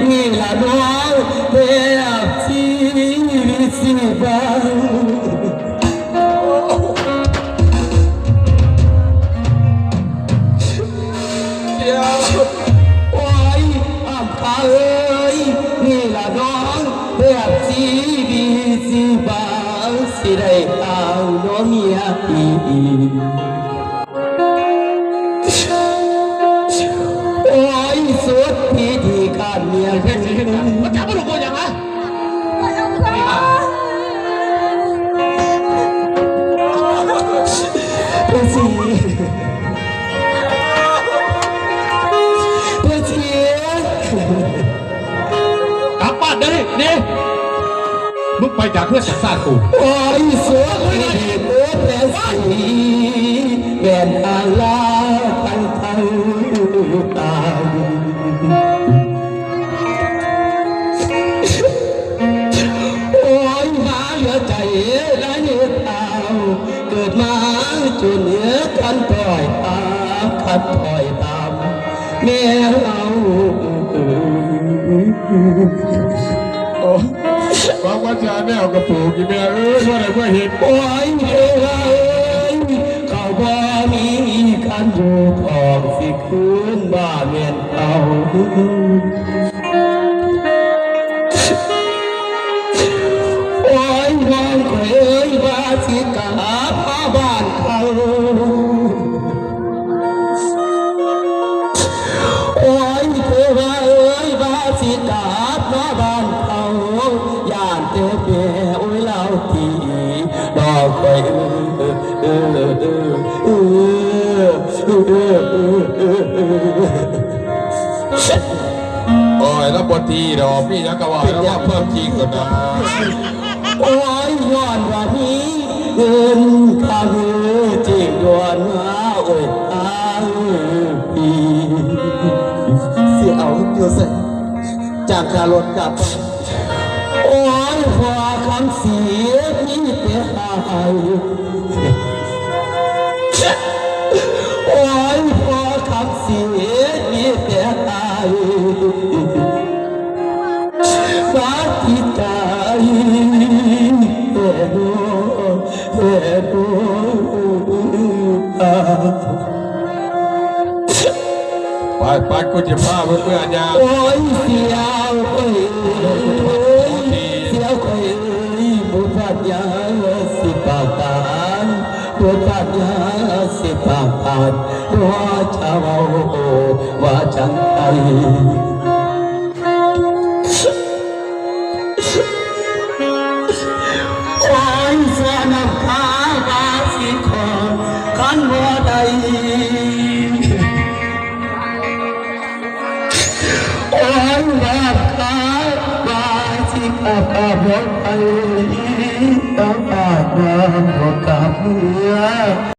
นี่ละน้องเทียบชีวิตสิบ้างเดี๋ยวโอ้ยอ้ำขาเอ้ยนี่ละน้องเทียบชีวิตสิบ้างสิได้เอาน้องเมียอีโอ้ยสุดที่ดีการเมียแค่นี้มันจะไม่รู้ว่าอย่างไรเพื่อสีเพื่อสีกลับบ้านเดี๋ยวนี้นี่มึงไปจากเพื่อนจากซากูโอ้ยสุดที่ดีเพื่อแต่สีแก่นอาลาทั้งตายโอ้ยมาเหลือใจและเหนือเท้าเกิดมาจนเหนือกันปล่อยตามขัดปล่อยตามแม่เราบอกว่าจะแนวกระปูกี่แม่ว่าอะไรว่าเห็นโอ้ยเอ้ยเขาบ่มีการอยู่ของสิคืนบ้านเมียนเอาโอ้ยมองเอ้ยว่าสิกาพ่อบ้านเขาโอ้ยเธอว่าเอ้ยว่าสิกาพ่อบ้านเขาย่านเตะเปียโอ้ยเล่าทีดอกคอยโอ้ยแล้วบททีดอกพี่ยังกะว่าแล้วว่าเพิ่มจริงก่อนนะโอ้ยย้อนว่านี้เงินข้ามือจริงย้อนมาโอ้ยปีเสียเอาอยู่ใส่จากคารถกลับโอ้ยพอคำเสียมีแต่หายโอ้ยพอคำเสียมีแต่หายสาธิตใจเพื่อดูเพื่อดูไปกูจะพาเพื่อนยาโอ้ยเสียวเอ้ยเสียวเอ้ยบุพยาสิปากตานบุพยาสิปากตานว่าจะว่าจังไงโอ้ยเสียน้ำตาว่าสิขอขันว่าใดโอ้ยแบบขาว่าสิขับรถไปต้องอาบน้ำกับเรือ